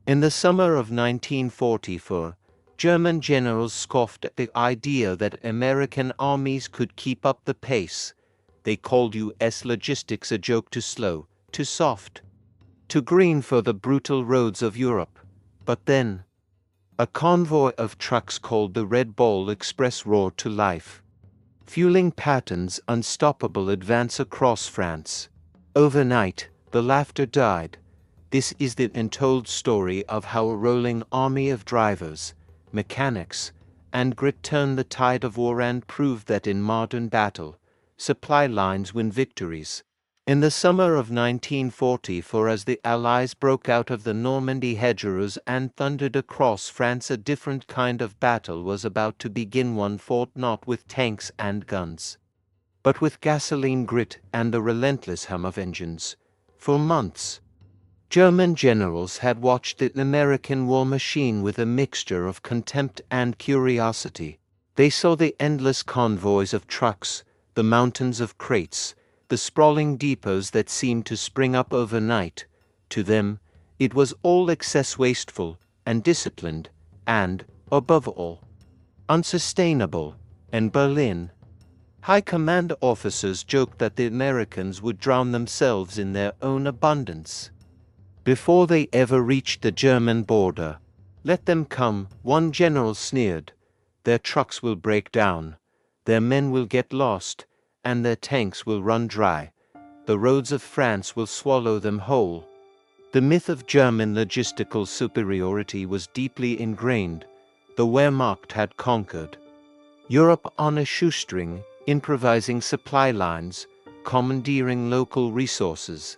In the summer of 1944, German generals scoffed at the idea that American armies could keep up the pace. They called U.S. logistics a joke, too slow, too soft, too green for the brutal roads of Europe. But then, a convoy of trucks called the Red Ball Express roared to life, fueling Patton's unstoppable advance across France. Overnight, the laughter died. This is the untold story of how a rolling army of drivers, mechanics, and grit turned the tide of war and proved that in modern battle, supply lines win victories. In the summer of 1944, as the Allies broke out of the Normandy hedgerows and thundered across France, a different kind of battle was about to begin. One fought not with tanks and guns, but with gasoline, grit, and the relentless hum of engines. For months, German generals had watched the American war machine with a mixture of contempt and curiosity. They saw the endless convoys of trucks, the mountains of crates, the sprawling depots that seemed to spring up overnight. To them, it was all excess, wasteful, and disciplined, and, above all, unsustainable. In Berlin, high command officers joked that the Americans would drown themselves in their own abundance before they ever reached the German border. Let them come, one general sneered. Their trucks will break down, their men will get lost, and their tanks will run dry. The roads of France will swallow them whole. The myth of German logistical superiority was deeply ingrained. The Wehrmacht had conquered Europe on a shoestring, improvising supply lines, commandeering local resources,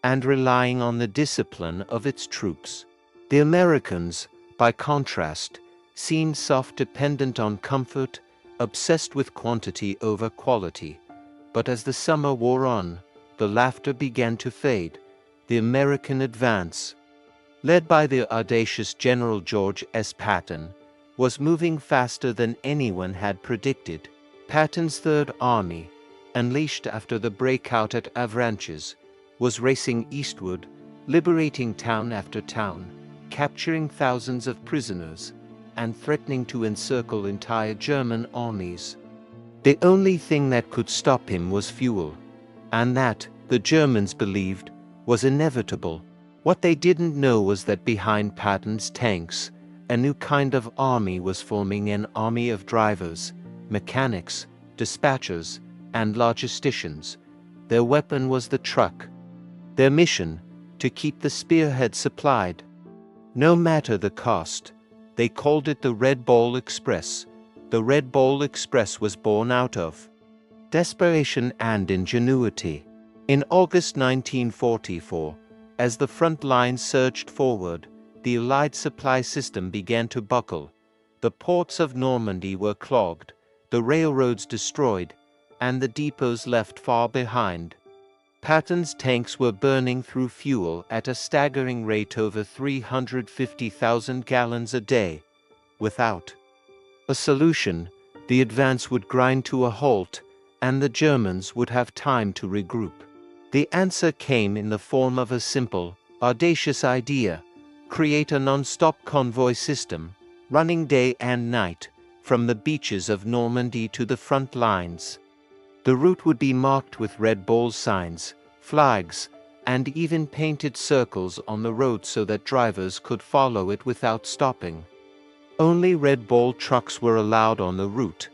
and relying on the discipline of its troops. The Americans, by contrast, seemed soft, dependent on comfort, obsessed with quantity over quality. But as the summer wore on, the laughter began to fade. The American advance, led by the audacious General George S. Patton, was moving faster than anyone had predicted. Patton's Third Army, unleashed after the breakout at Avranches, was racing eastward, liberating town after town, capturing thousands of prisoners, and threatening to encircle entire German armies. The only thing that could stop him was fuel, and that, the Germans believed, was inevitable. What they didn't know was that behind Patton's tanks, a new kind of army was forming, an army of drivers, mechanics, dispatchers, and logisticians. Their weapon was the truck. Their mission, to keep the spearhead supplied, no matter the cost. They called it the Red Ball Express. The Red Ball Express was born out of desperation and ingenuity. In August 1944, as the front lines surged forward, the Allied supply system began to buckle. The ports of Normandy were clogged, the railroads destroyed, and the depots left far behind. Patton's tanks were burning through fuel at a staggering rate, over 350,000 gallons a day. Without a solution, the advance would grind to a halt, and the Germans would have time to regroup. The answer came in the form of a simple, audacious idea: create a non-stop convoy system, running day and night, from the beaches of Normandy to the front lines. The route would be marked with Red Ball signs, flags, and even painted circles on the road so that drivers could follow it without stopping. Only Red Ball trucks were allowed on the route,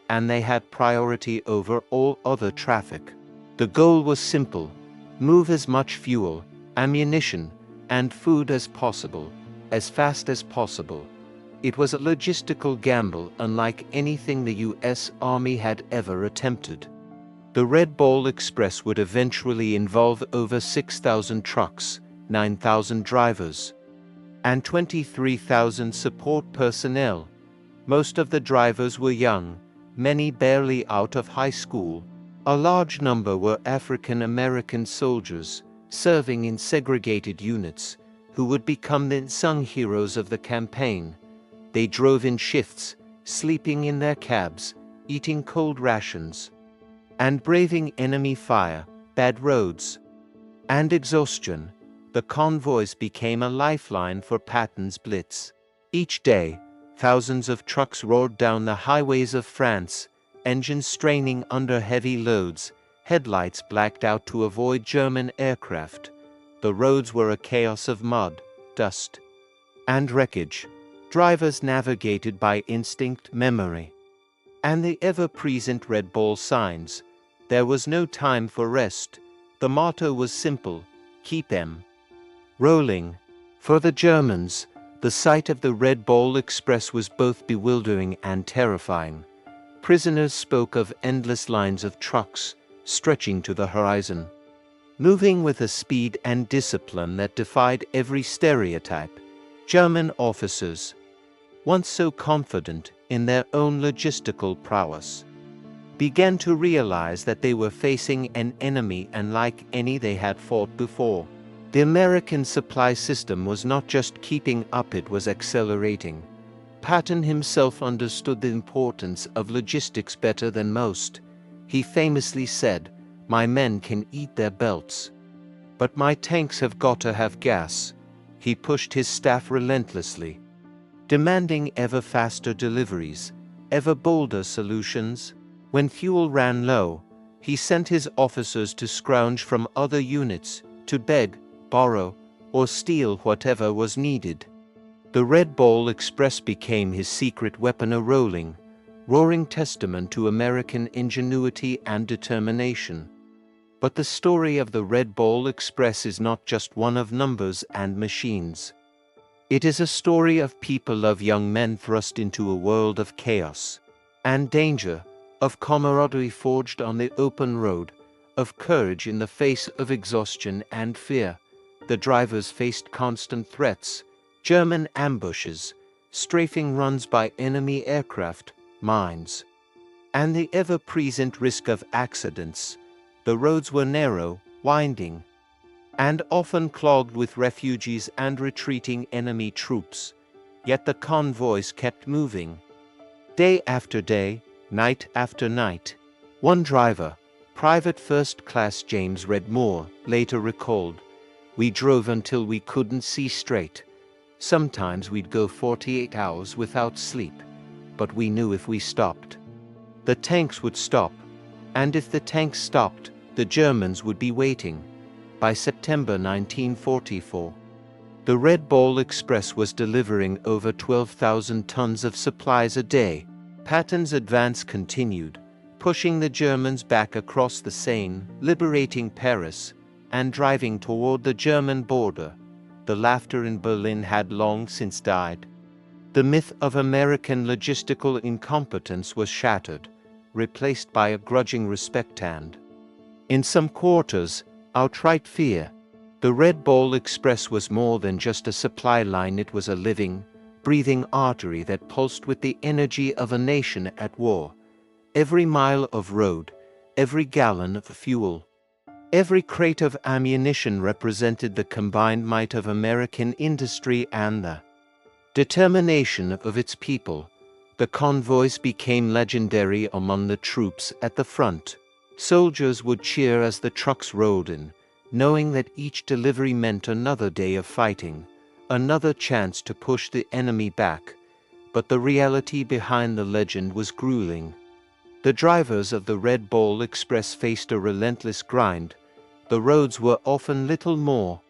and they had priority over all other traffic. The goal was simple: move as much fuel, ammunition, and food as possible, as fast as possible. It was a logistical gamble unlike anything the U.S. Army had ever attempted. The Red Ball Express would eventually involve over 6,000 trucks, 9,000 drivers, and 23,000 support personnel. Most of the drivers were young, many barely out of high school. A large number were African American soldiers, serving in segregated units, who would become the unsung heroes of the campaign. They drove in shifts, sleeping in their cabs, eating cold rations, and braving enemy fire, bad roads, and exhaustion. The convoys became a lifeline for Patton's Blitz. Each day, thousands of trucks roared down the highways of France, engines straining under heavy loads, headlights blacked out to avoid German aircraft. The roads were a chaos of mud, dust, and wreckage. Drivers navigated by instinct, memory, and the ever-present red ball signs. There was no time for rest. The motto was simple: keep them rolling. For the Germans, the sight of the Red Ball Express was both bewildering and terrifying. Prisoners spoke of endless lines of trucks stretching to the horizon, moving with a speed and discipline that defied every stereotype. German officers, once so confident in their own logistical prowess, began to realize that they were facing an enemy unlike any they had fought before. The American supply system was not just keeping up, it was accelerating. Patton himself understood the importance of logistics better than most. He famously said, "My men can eat their belts, but my tanks have got to have gas." He pushed his staff relentlessly, demanding ever faster deliveries, ever bolder solutions. When fuel ran low, he sent his officers to scrounge from other units, to beg, borrow, or steal whatever was needed. The Red Ball Express became his secret weapon, a rolling, roaring testament to American ingenuity and determination. But the story of the Red Ball Express is not just one of numbers and machines. It is a story of people, of young men thrust into a world of chaos and danger, of camaraderie forged on the open road, of courage in the face of exhaustion and fear. The drivers faced constant threats, German ambushes, strafing runs by enemy aircraft, mines, and the ever-present risk of accidents. The roads were narrow, winding, and often clogged with refugees and retreating enemy troops. Yet the convoys kept moving, day after day, night after night. One driver, Private First Class James Redmore, later recalled, "We drove until we couldn't see straight. Sometimes we'd go 48 hours without sleep, but we knew if we stopped, the tanks would stop, and if the tanks stopped, the Germans would be waiting." By September 1944, the Red Ball Express was delivering over 12,000 tons of supplies a day. Patton's advance continued, pushing the Germans back across the Seine, liberating Paris, and driving toward the German border. The laughter in Berlin had long since died. The myth of American logistical incompetence was shattered, replaced by a grudging respect and, in some quarters, outright fear. The Red Ball Express was more than just a supply line. It was a living, breathing artery that pulsed with the energy of a nation at war. Every mile of road, every gallon of fuel, every crate of ammunition represented the combined might of American industry and the determination of its people. The convoys became legendary among the troops at the front. Soldiers would cheer as the trucks rolled in, knowing that each delivery meant another day of fighting, another chance to push the enemy back. But the reality behind the legend was grueling. The drivers of the Red Ball Express faced a relentless grind. The roads were often little more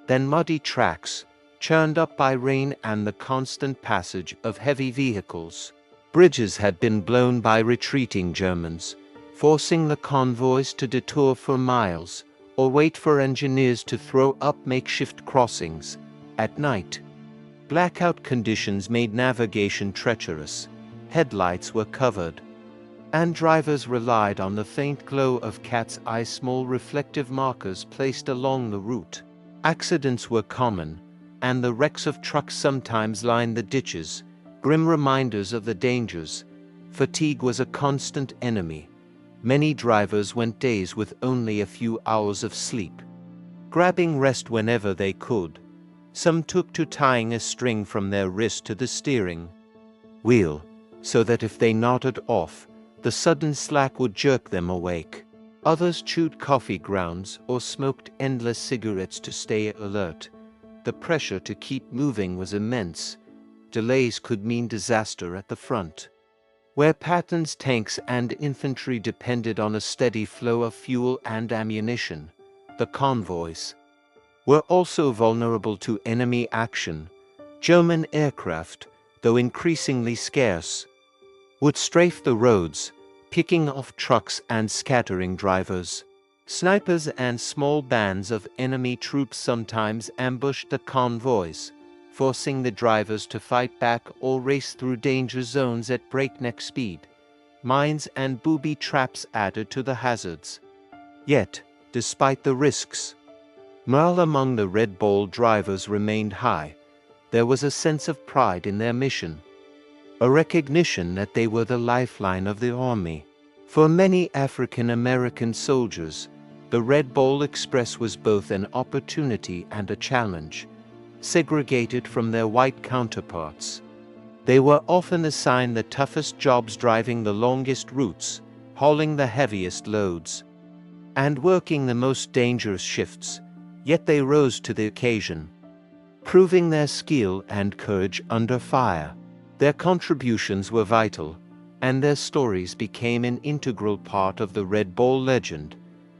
than muddy tracks, churned up by rain and the constant passage of heavy vehicles. Bridges had been blown by retreating Germans, forcing the convoys to detour for miles, or wait for engineers to throw up makeshift crossings. At night, blackout conditions made navigation treacherous. Headlights were covered, and drivers relied on the faint glow of cat's eye, small reflective markers placed along the route. Accidents were common, and the wrecks of trucks sometimes lined the ditches, grim reminders of the dangers. Fatigue was a constant enemy. Many drivers went days with only a few hours of sleep, grabbing rest whenever they could. Some took to tying a string from their wrist to the steering wheel, so that if they nodded off, the sudden slack would jerk them awake. Others chewed coffee grounds or smoked endless cigarettes to stay alert. The pressure to keep moving was immense. Delays could mean disaster at the front. Where Patton's tanks and infantry depended on a steady flow of fuel and ammunition, the convoys were also vulnerable to enemy action. German aircraft, though increasingly scarce, would strafe the roads, picking off trucks and scattering drivers. Snipers and small bands of enemy troops sometimes ambushed the convoys, forcing the drivers to fight back or race through danger zones at breakneck speed. Mines and booby traps added to the hazards. Yet, despite the risks, morale among the Red Ball drivers remained high. There was a sense of pride in their mission, a recognition that they were the lifeline of the army. For many African American soldiers, the Red Ball Express was both an opportunity and a challenge. Segregated from their white counterparts, they were often assigned the toughest jobs, driving the longest routes, hauling the heaviest loads, and working the most dangerous shifts. Yet they rose to the occasion, proving their skill and courage under fire. Their contributions were vital, and their stories became an integral part of the Red Ball legend.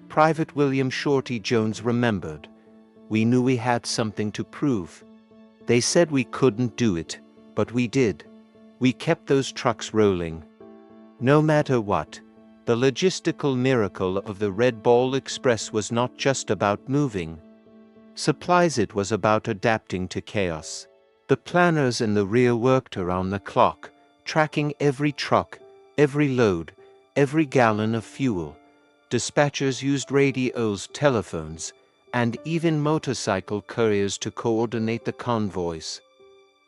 Private William Shorty Jones remembered, "We knew we had something to prove. They said we couldn't do it, but we did. We kept those trucks rolling. No matter what." The logistical miracle of the Red Ball Express was not just about moving supplies, it was about adapting to chaos. The planners in the rear worked around the clock, tracking every truck, every load, every gallon of fuel. Dispatchers used radios, telephones, and even motorcycle couriers to coordinate the convoys.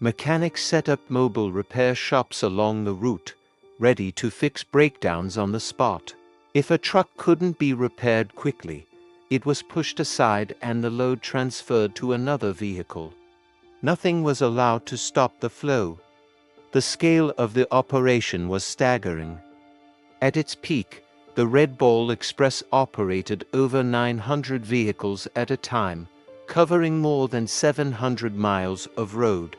Mechanics set up mobile repair shops along the route, ready to fix breakdowns on the spot. If a truck couldn't be repaired quickly, it was pushed aside and the load transferred to another vehicle. Nothing was allowed to stop the flow. The scale of the operation was staggering. At its peak, the Red Ball Express operated over 900 vehicles at a time, covering more than 700 miles of road.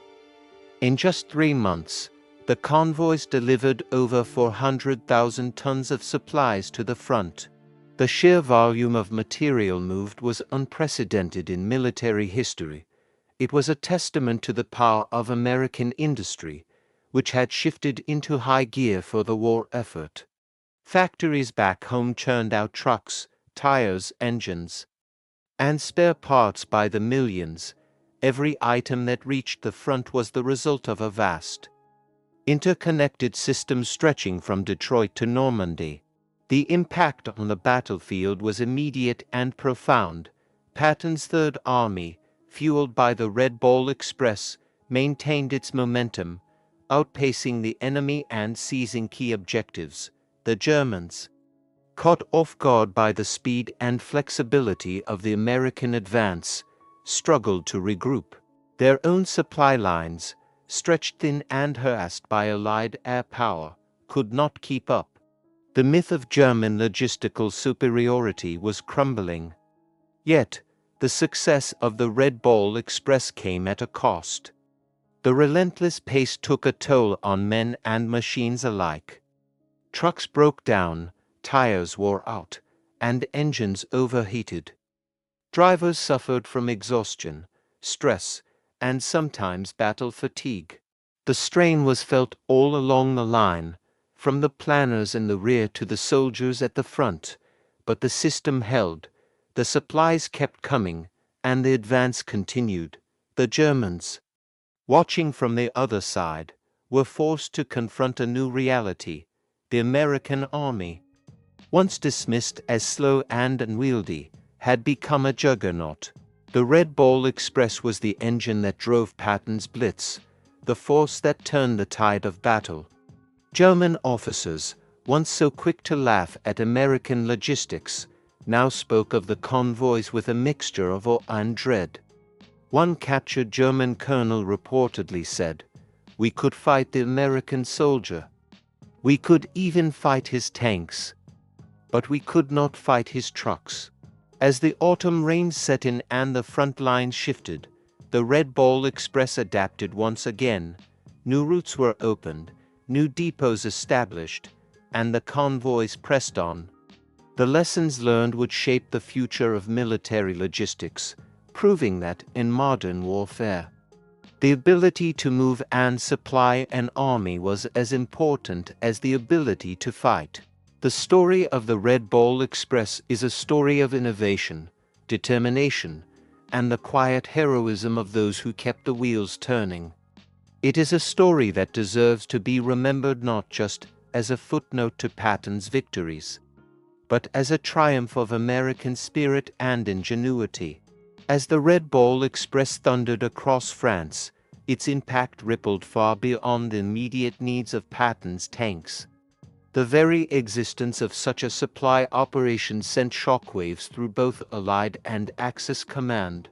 In just 3 months, the convoys delivered over 400,000 tons of supplies to the front. The sheer volume of material moved was unprecedented in military history. It was a testament to the power of American industry, which had shifted into high gear for the war effort. Factories back home churned out trucks, tires, engines, and spare parts by the millions. Every item that reached the front was the result of a vast, interconnected system stretching from Detroit to Normandy. The impact on the battlefield was immediate and profound. Patton's Third Army, fueled by the Red Ball Express, maintained its momentum, outpacing the enemy and seizing key objectives. The Germans, caught off guard by the speed and flexibility of the American advance, struggled to regroup. Their own supply lines, stretched thin and harassed by Allied air power, could not keep up. The myth of German logistical superiority was crumbling. Yet, the success of the Red Ball Express came at a cost. The relentless pace took a toll on men and machines alike. Trucks broke down, tires wore out, and engines overheated. Drivers suffered from exhaustion, stress, and sometimes battle fatigue. The strain was felt all along the line, from the planners in the rear to the soldiers at the front, but the system held. The supplies kept coming, and the advance continued. The Germans, watching from the other side, were forced to confront a new reality. The American army, once dismissed as slow and unwieldy, had become a juggernaut. The Red Ball Express was the engine that drove Patton's Blitz, the force that turned the tide of battle. German officers, once so quick to laugh at American logistics, now spoke of the convoys with a mixture of awe and dread. One captured German colonel reportedly said, "We could fight the American soldier. We could even fight his tanks. but we could not fight his trucks. As the autumn rains set in and the front lines shifted, the Red Ball Express adapted once again. New routes were opened, new depots established, and the convoys pressed on. The lessons learned would shape the future of military logistics, proving that, in modern warfare, the ability to move and supply an army was as important as the ability to fight. The story of the Red Ball Express is a story of innovation, determination, and the quiet heroism of those who kept the wheels turning. It is a story that deserves to be remembered not just as a footnote to Patton's victories, but as a triumph of American spirit and ingenuity. As the Red Ball Express thundered across France, its impact rippled far beyond the immediate needs of Patton's tanks. The very existence of such a supply operation sent shockwaves through both Allied and Axis command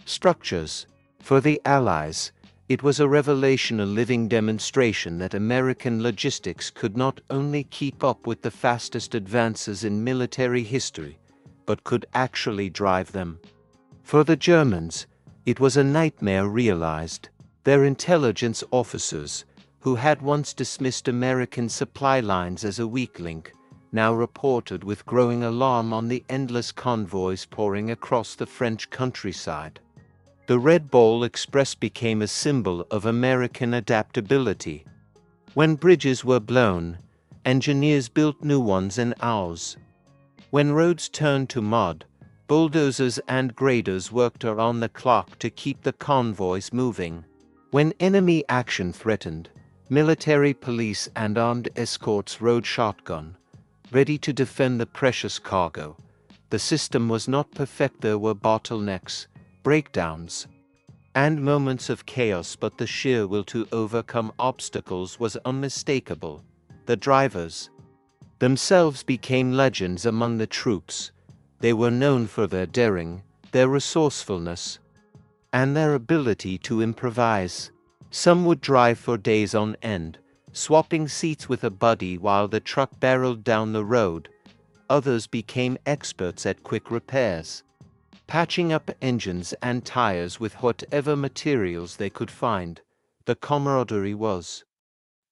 structures. For the Allies, it was a revelation, a living demonstration that American logistics could not only keep up with the fastest advances in military history, but could actually drive them. For the Germans, it was a nightmare realized. Their intelligence officers, who had once dismissed American supply lines as a weak link, now reported with growing alarm on the endless convoys pouring across the French countryside. The Red Ball Express became a symbol of American adaptability. When bridges were blown, engineers built new ones in hours. When roads turned to mud, bulldozers and graders worked around the clock to keep the convoys moving. When enemy action threatened, military police and armed escorts rode shotgun, ready to defend the precious cargo. The system was not perfect. There were bottlenecks, breakdowns, and moments of chaos, but the sheer will to overcome obstacles was unmistakable. The drivers themselves became legends among the troops. They were known for their daring, their resourcefulness, and their ability to improvise. Some would drive for days on end, swapping seats with a buddy while the truck barreled down the road. Others became experts at quick repairs, patching up engines and tires with whatever materials they could find. The camaraderie was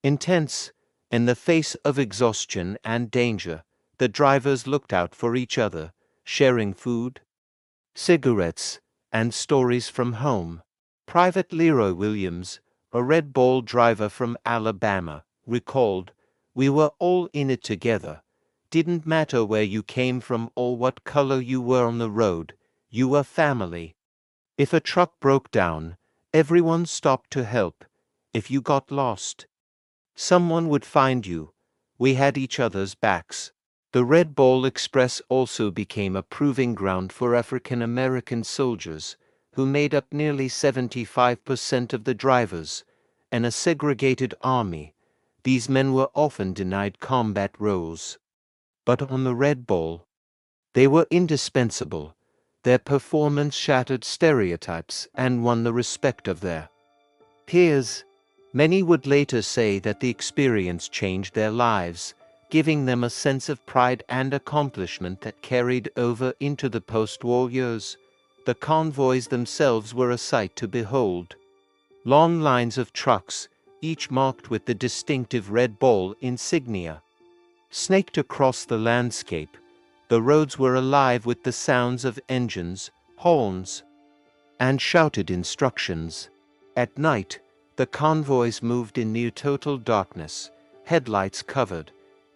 intense. In the face of exhaustion and danger, the drivers looked out for each other, sharing food, cigarettes, and stories from home. Private Leroy Williams, a Red Ball driver from Alabama, recalled, "We were all in it together. Didn't matter where you came from or what color you were on the road, you were family. If a truck broke down, everyone stopped to help. If you got lost, someone would find you. We had each other's backs." The Red Ball Express also became a proving ground for African American soldiers, who made up nearly 75% of the drivers. In a segregated army, these men were often denied combat roles. But on the Red Ball, they were indispensable. Their performance shattered stereotypes and won the respect of their peers. Many would later say that the experience changed their lives, giving them a sense of pride and accomplishment that carried over into the post-war years. The convoys themselves were a sight to behold. Long lines of trucks, each marked with the distinctive Red Ball insignia, snaked across the landscape. The roads were alive with the sounds of engines, horns, and shouted instructions. At night, the convoys moved in near total darkness, headlights covered,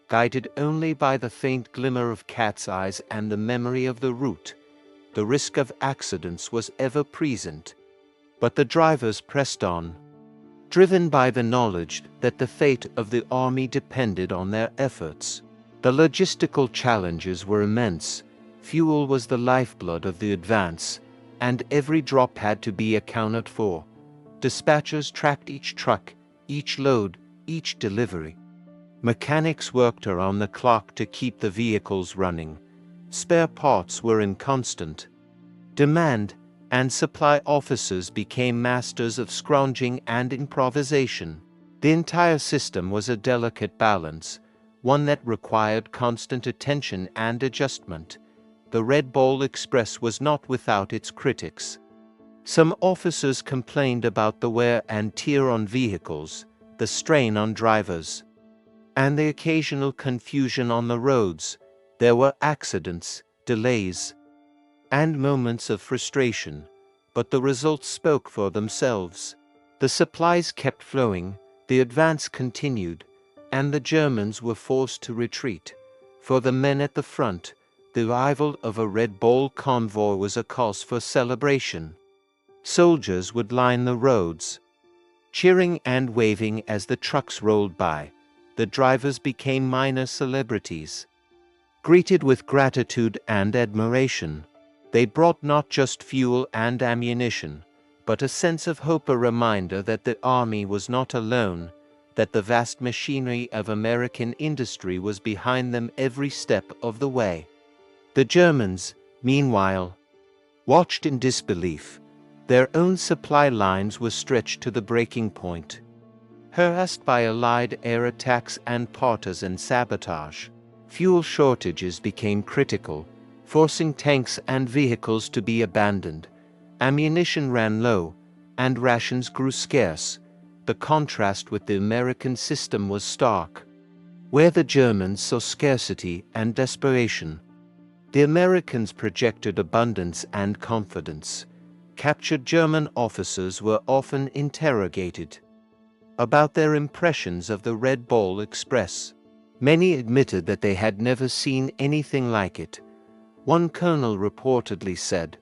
guided only by the faint glimmer of cat's eyes and the memory of the route. The risk of accidents was ever present, but the drivers pressed on, driven by the knowledge that the fate of the army depended on their efforts. The logistical challenges were immense. Fuel was the lifeblood of the advance, and every drop had to be accounted for. Dispatchers tracked each truck, each load, each delivery. Mechanics worked around the clock to keep the vehicles running. Spare parts were in constant demand, and supply officers became masters of scrounging and improvisation. The entire system was a delicate balance, one that required constant attention and adjustment. The Red Ball Express was not without its critics. Some officers complained about the wear and tear on vehicles, the strain on drivers, and the occasional confusion on the roads. There were accidents, delays, and moments of frustration, but the results spoke for themselves. The supplies kept flowing, the advance continued, and the Germans were forced to retreat. For the men at the front, the arrival of a Red Ball convoy was a cause for celebration. Soldiers would line the roads, cheering and waving as the trucks rolled by. The drivers became minor celebrities, greeted with gratitude and admiration. They brought not just fuel and ammunition, but a sense of hope, a reminder that the army was not alone, that the vast machinery of American industry was behind them every step of the way. The Germans, meanwhile, watched in disbelief. Their own supply lines were stretched to the breaking point. Harassed by Allied air attacks and partisan sabotage, fuel shortages became critical, forcing tanks and vehicles to be abandoned. Ammunition ran low, and rations grew scarce. The contrast with the American system was stark. Where the Germans saw scarcity and desperation, the Americans projected abundance and confidence. Captured German officers were often interrogated about their impressions of the Red Ball Express. Many admitted that they had never seen anything like it. One colonel reportedly said,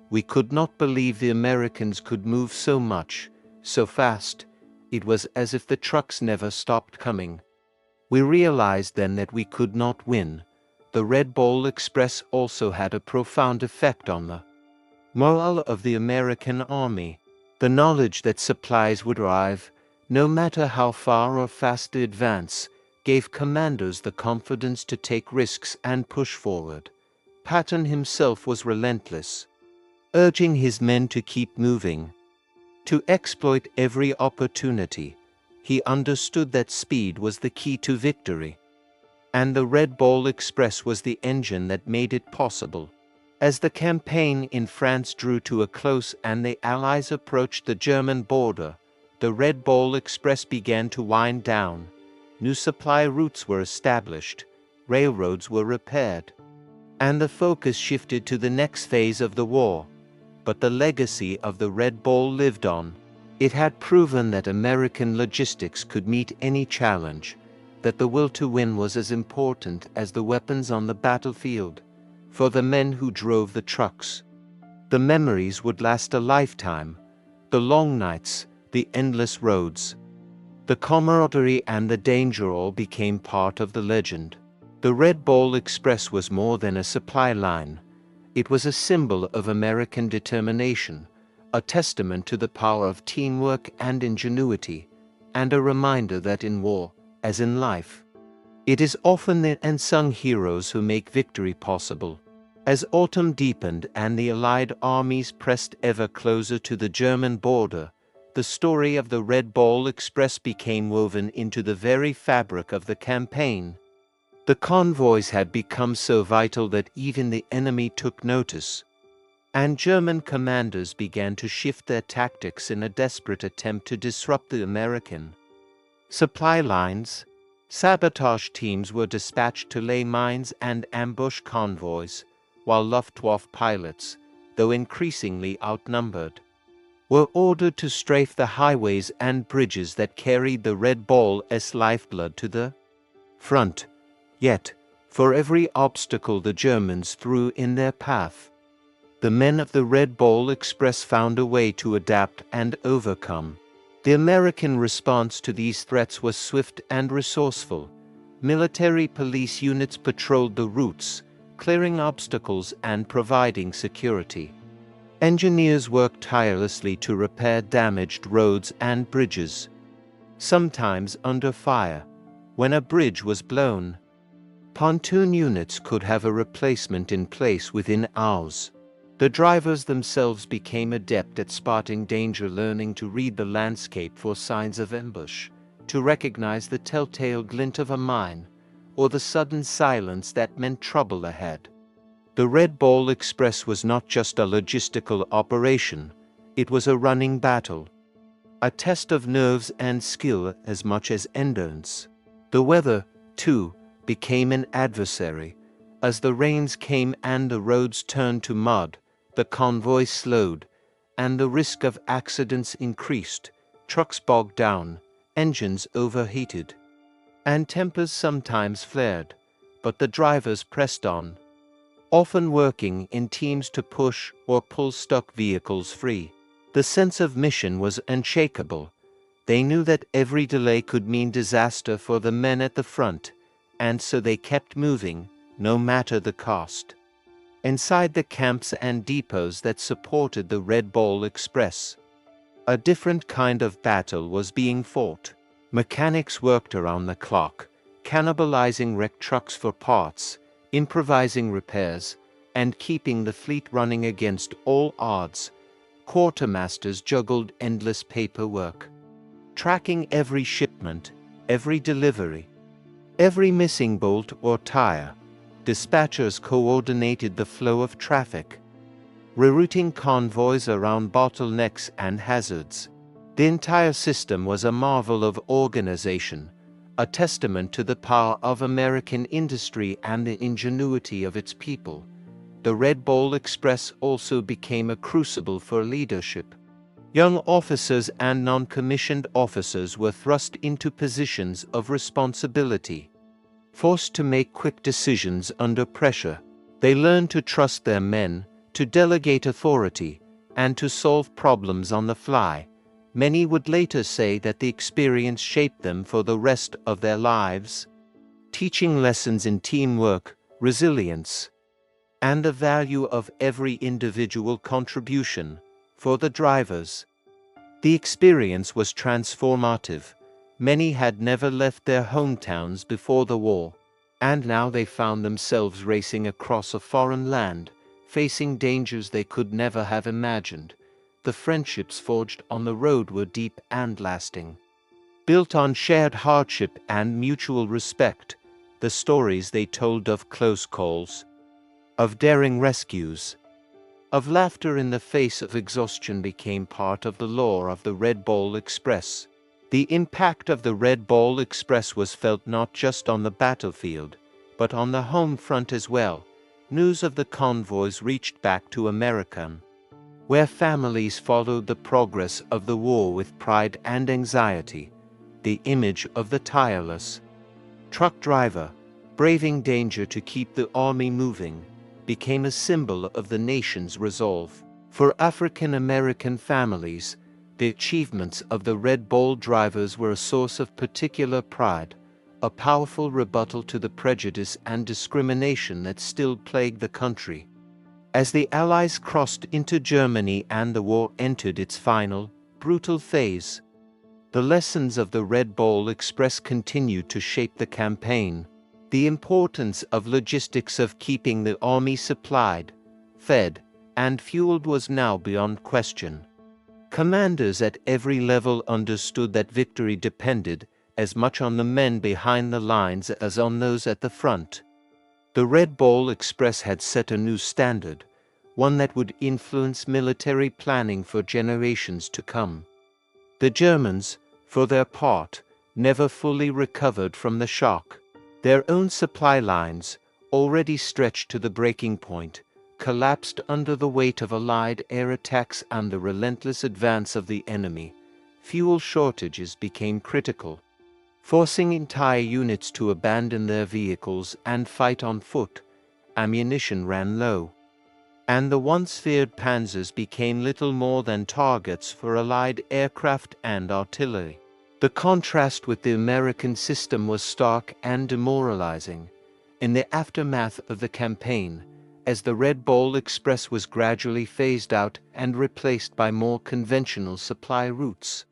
"We could not believe the Americans could move so much, so fast. It was as if the trucks never stopped coming. We realized then that we could not win." The Red Ball Express also had a profound effect on the morale of the American army. The knowledge that supplies would arrive, no matter how far or fast the advance, gave commanders the confidence to take risks and push forward. Patton himself was relentless, urging his men to keep moving, to exploit every opportunity. He understood that speed was the key to victory, and the Red Ball Express was the engine that made it possible. As the campaign in France drew to a close and the Allies approached the German border, the Red Ball Express began to wind down. New supply routes were established, railroads were repaired, and the focus shifted to the next phase of the war. But the legacy of the Red Ball lived on. It had proven that American logistics could meet any challenge, that the will to win was as important as the weapons on the battlefield. For the men who drove the trucks, the memories would last a lifetime. The long nights, the endless roads, the camaraderie and the danger all became part of the legend. The Red Ball Express was more than a supply line. It was a symbol of American determination, a testament to the power of teamwork and ingenuity, and a reminder that in war, as in life, it is often the unsung heroes who make victory possible. As autumn deepened and the Allied armies pressed ever closer to the German border, the story of the Red Ball Express became woven into the very fabric of the campaign. The convoys had become so vital that even the enemy took notice, and German commanders began to shift their tactics in a desperate attempt to disrupt the American supply lines. Sabotage teams were dispatched to lay mines and ambush convoys, while Luftwaffe pilots, though increasingly outnumbered, were ordered to strafe the highways and bridges that carried the Red Ball's lifeblood to the front. Yet, for every obstacle the Germans threw in their path, the men of the Red Ball Express found a way to adapt and overcome. The American response to these threats was swift and resourceful. Military police units patrolled the routes, clearing obstacles and providing security. Engineers worked tirelessly to repair damaged roads and bridges, sometimes under fire. When a bridge was blown, pontoon units could have a replacement in place within hours. The drivers themselves became adept at spotting danger, learning to read the landscape for signs of ambush, to recognize the telltale glint of a mine, or the sudden silence that meant trouble ahead. The Red Ball Express was not just a logistical operation, it was a running battle. A test of nerves and skill as much as endurance. The weather, too, became an adversary. As the rains came and the roads turned to mud, the convoy slowed, and the risk of accidents increased. Trucks bogged down, engines overheated, and tempers sometimes flared, but the drivers pressed on, often working in teams to push or pull stuck vehicles free. The sense of mission was unshakable. They knew that every delay could mean disaster for the men at the front, and so they kept moving, no matter the cost. Inside the camps and depots that supported the Red Ball Express, a different kind of battle was being fought. Mechanics worked around the clock, cannibalizing wrecked trucks for parts, improvising repairs, and keeping the fleet running against all odds. Quartermasters juggled endless paperwork, tracking every shipment, every delivery, every missing bolt or tire. Dispatchers coordinated the flow of traffic, rerouting convoys around bottlenecks and hazards. The entire system was a marvel of organization, a testament to the power of American industry and the ingenuity of its people. The Red Ball Express also became a crucible for leadership. Young officers and non-commissioned officers were thrust into positions of responsibility. Forced to make quick decisions under pressure, they learned to trust their men, to delegate authority, and to solve problems on the fly. Many would later say that the experience shaped them for the rest of their lives, teaching lessons in teamwork, resilience, and the value of every individual contribution. For the drivers, the experience was transformative. Many had never left their hometowns before the war, and now they found themselves racing across a foreign land, facing dangers they could never have imagined. The friendships forged on the road were deep and lasting, built on shared hardship and mutual respect. The stories they told of close calls, of daring rescues, of laughter in the face of exhaustion became part of the lore of the Red Ball Express. The impact of the Red Ball Express was felt not just on the battlefield, but on the home front as well. News of the convoys reached back to America, where families followed the progress of the war with pride and anxiety. The image of the tireless truck driver, braving danger to keep the army moving, became a symbol of the nation's resolve. For African American families, the achievements of the Red Ball drivers were a source of particular pride, a powerful rebuttal to the prejudice and discrimination that still plagued the country. As the Allies crossed into Germany and the war entered its final, brutal phase, the lessons of the Red Ball Express continued to shape the campaign. The importance of logistics, of keeping the army supplied, fed, and fueled was now beyond question. Commanders at every level understood that victory depended as much on the men behind the lines as on those at the front. The Red Ball Express had set a new standard, one that would influence military planning for generations to come. The Germans, for their part, never fully recovered from the shock. Their own supply lines, already stretched to the breaking point, collapsed under the weight of Allied air attacks and the relentless advance of the enemy. Fuel shortages became critical, forcing entire units to abandon their vehicles and fight on foot. Ammunition ran low, and the once feared panzers became little more than targets for Allied aircraft and artillery. The contrast with the American system was stark and demoralizing. In the aftermath of the campaign, as the Red Ball Express was gradually phased out and replaced by more conventional supply routes,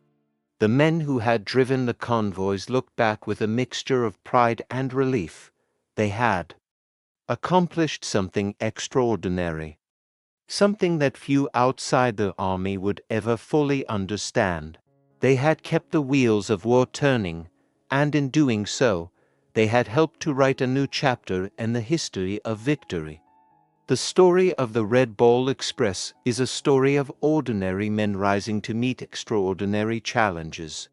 the men who had driven the convoys looked back with a mixture of pride and relief. They had accomplished something extraordinary, something that few outside the army would ever fully understand. They had kept the wheels of war turning, and in doing so, they had helped to write a new chapter in the history of victory. The story of the Red Ball Express is a story of ordinary men rising to meet extraordinary challenges.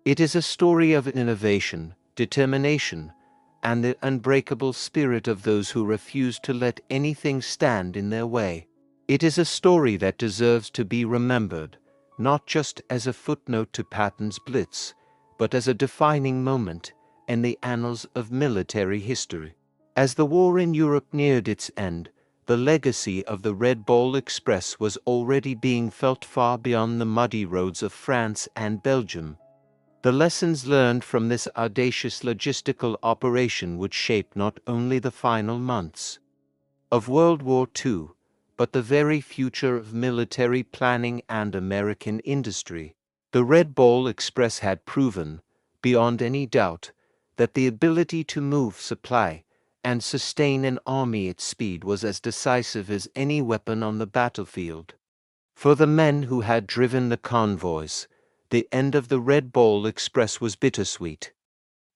It is a story of innovation, determination, and the unbreakable spirit of those who refuse to let anything stand in their way. It is a story that deserves to be remembered, not just as a footnote to Patton's Blitz, but as a defining moment in the annals of military history. As the war in Europe neared its end, the legacy of the Red Ball Express was already being felt far beyond the muddy roads of France and Belgium. The lessons learned from this audacious logistical operation would shape not only the final months of World War II, but the very future of military planning and American industry. The Red Ball Express had proven, beyond any doubt, that the ability to move supply and sustain an army at speed was as decisive as any weapon on the battlefield. For the men who had driven the convoys, the end of the Red Ball Express was bittersweet.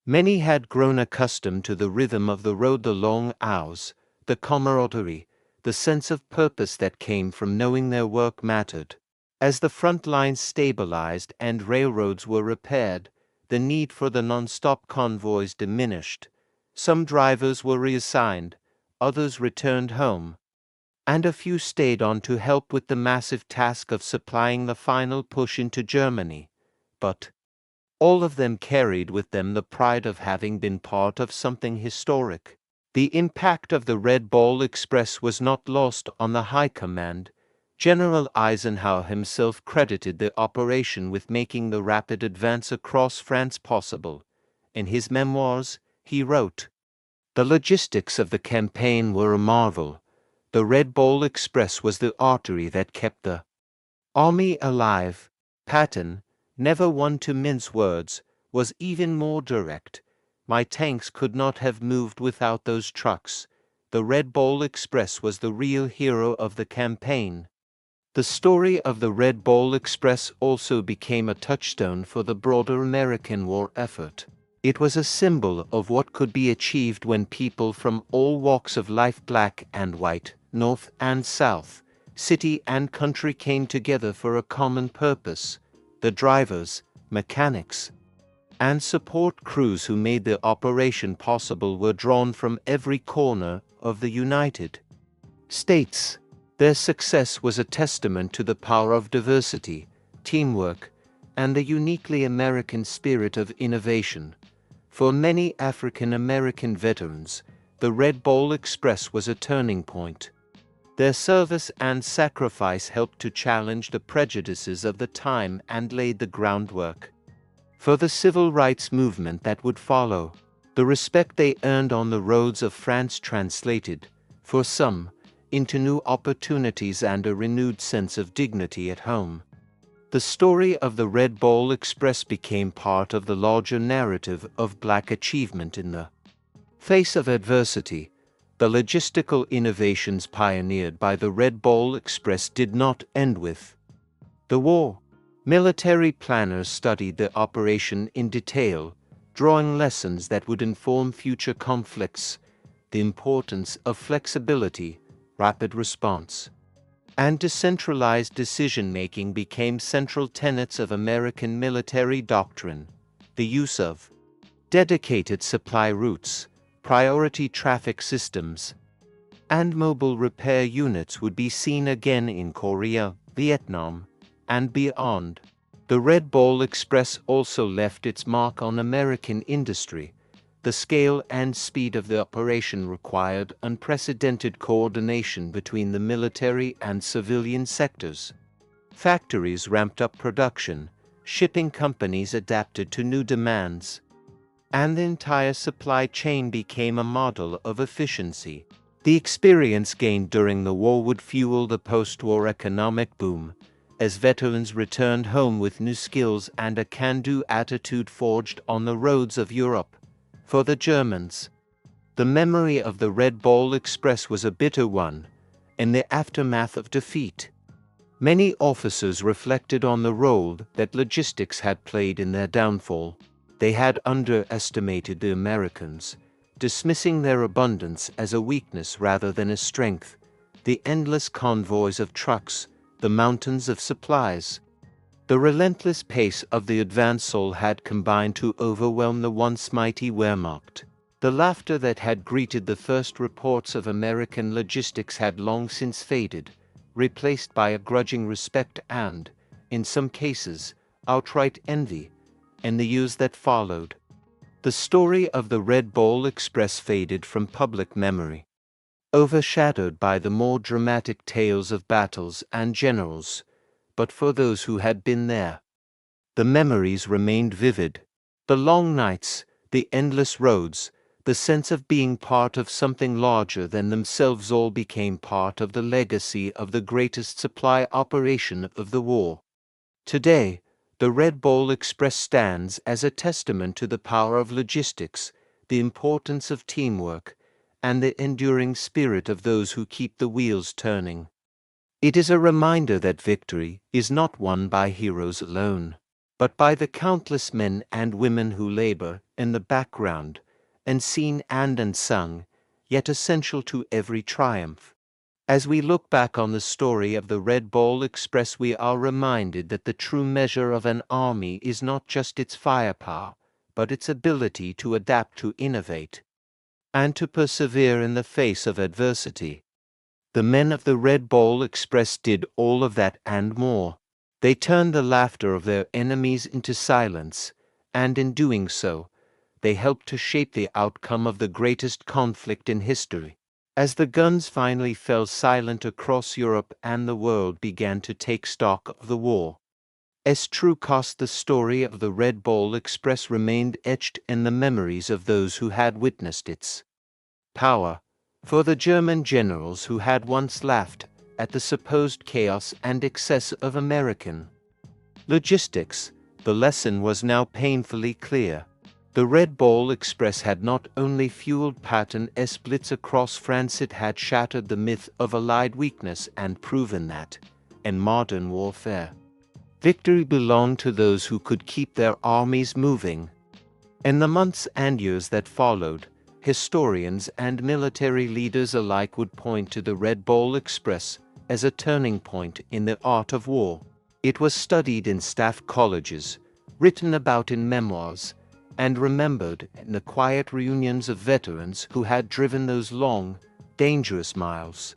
Many had grown accustomed to the rhythm of the road, the long hours, the camaraderie, the sense of purpose that came from knowing their work mattered. As the front lines stabilized and railroads were repaired, the need for the non-stop convoys diminished. Some drivers were reassigned, others returned home, and a few stayed on to help with the massive task of supplying the final push into Germany. But all of them carried with them the pride of having been part of something historic. The impact of the Red Ball Express was not lost on the High Command. General Eisenhower himself credited the operation with making the rapid advance across France possible. In his memoirs, he wrote, "The logistics of the campaign were a marvel. The Red Ball Express was the artery that kept the army alive." Patton, never one to mince words, was even more direct. "My tanks could not have moved without those trucks. The Red Ball Express was the real hero of the campaign." The story of the Red Ball Express also became a touchstone for the broader American war effort. It was a symbol of what could be achieved when people from all walks of life, black and white, north and south, city and country, came together for a common purpose. The drivers, mechanics, and support crews who made the operation possible were drawn from every corner of the United States. Their success was a testament to the power of diversity, teamwork, and the uniquely American spirit of innovation. For many African American veterans, the Red Ball Express was a turning point. Their service and sacrifice helped to challenge the prejudices of the time and laid the groundwork for the civil rights movement that would follow. The respect they earned on the roads of France translated, for some, into new opportunities and a renewed sense of dignity at home. The story of the Red Ball Express became part of the larger narrative of Black achievement in the face of adversity. The logistical innovations pioneered by the Red Ball Express did not end with the war. Military planners studied the operation in detail, drawing lessons that would inform future conflicts. The importance of flexibility, rapid response, and decentralized decision-making became central tenets of American military doctrine. The use of dedicated supply routes, priority traffic systems, and mobile repair units would be seen again in Korea, Vietnam, and beyond. The Red Ball Express also left its mark on American industry. The scale and speed of the operation required unprecedented coordination between the military and civilian sectors. Factories ramped up production, shipping companies adapted to new demands, and the entire supply chain became a model of efficiency. The experience gained during the war would fuel the post-war economic boom, as veterans returned home with new skills and a can-do attitude forged on the roads of Europe. For the Germans, the memory of the Red Ball Express was a bitter one. In the aftermath of defeat, many officers reflected on the role that logistics had played in their downfall. They had underestimated the Americans, dismissing their abundance as a weakness rather than a strength, the endless convoys of trucks, the mountains of supplies. The relentless pace of the advance had combined to overwhelm the once mighty Wehrmacht. The laughter that had greeted the first reports of American logistics had long since faded, replaced by a grudging respect and, in some cases, outright envy. In the years that followed, the story of the Red Ball Express faded from public memory, overshadowed by the more dramatic tales of battles and generals. But for those who had been there, the memories remained vivid. The long nights, the endless roads, the sense of being part of something larger than themselves all became part of the legacy of the greatest supply operation of the war. Today, the Red Ball Express stands as a testament to the power of logistics, the importance of teamwork, and the enduring spirit of those who keep the wheels turning. It is a reminder that victory is not won by heroes alone, but by the countless men and women who labor in the background, unseen and unsung, yet essential to every triumph. As we look back on the story of the Red Ball Express, we are reminded that the true measure of an army is not just its firepower, but its ability to adapt, to innovate, and to persevere in the face of adversity. The men of the Red Ball Express did all of that and more. They turned the laughter of their enemies into silence, and in doing so, they helped to shape the outcome of the greatest conflict in history. As the guns finally fell silent across Europe and the world began to take stock of the war, as true cost, the story of the Red Ball Express remained etched in the memories of those who had witnessed its power. For the German generals who had once laughed at the supposed chaos and excess of American logistics, the lesson was now painfully clear. The Red Ball Express had not only fueled Patton's Blitz across France, it had shattered the myth of Allied weakness and proven that, in modern warfare, victory belonged to those who could keep their armies moving. In the months and years that followed, historians and military leaders alike would point to the Red Ball Express as a turning point in the art of war. It was studied in staff colleges, written about in memoirs, and remembered in the quiet reunions of veterans who had driven those long, dangerous miles.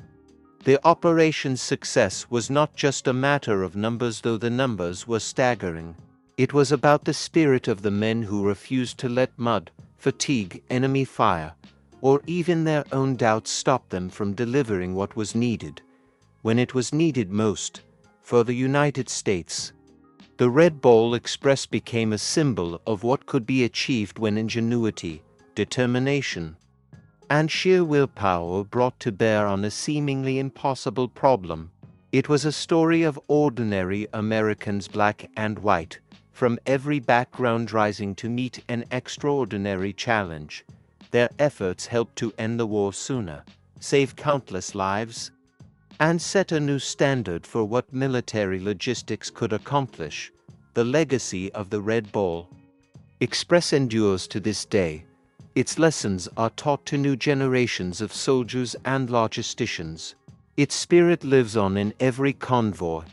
The operation's success was not just a matter of numbers, though the numbers were staggering. It was about the spirit of the men who refused to let mud, fatigue, enemy fire, or even their own doubts stop them from delivering what was needed, when it was needed most. For the United States, the Red Ball Express became a symbol of what could be achieved when ingenuity, determination, and sheer willpower were brought to bear on a seemingly impossible problem. It was a story of ordinary Americans, black and white, from every background, rising to meet an extraordinary challenge. Their efforts helped to end the war sooner, save countless lives, and set a new standard for what military logistics could accomplish. The legacy of the Red Ball Express endures to this day. Its lessons are taught to new generations of soldiers and logisticians. Its spirit lives on in every convoy,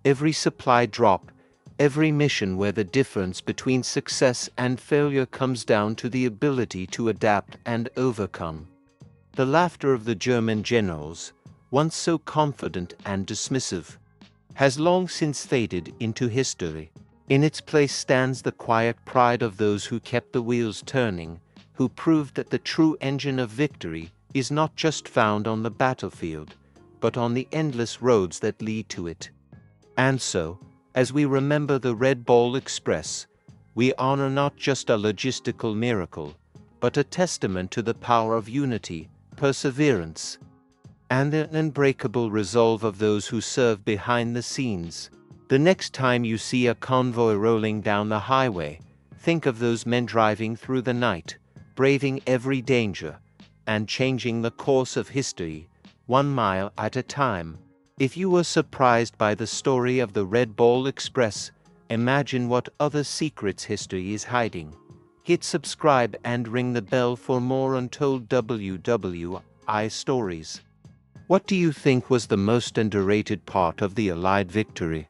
every supply drop, every mission where the difference between success and failure comes down to the ability to adapt and overcome. The laughter of the German generals, once so confident and dismissive, has long since faded into history. In its place stands the quiet pride of those who kept the wheels turning, who proved that the true engine of victory is not just found on the battlefield, but on the endless roads that lead to it. And so, as we remember the Red Ball Express, we honor not just a logistical miracle, but a testament to the power of unity, perseverance, and the unbreakable resolve of those who serve behind the scenes. The next time you see a convoy rolling down the highway, think of those men driving through the night, braving every danger, and changing the course of history, 1 mile at a time. If you were surprised by the story of the Red Ball Express, imagine what other secrets history is hiding. Hit subscribe and ring the bell for more untold WWII stories. What do you think was the most underrated part of the Allied victory?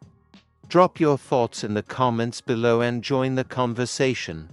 Drop your thoughts in the comments below and join the conversation.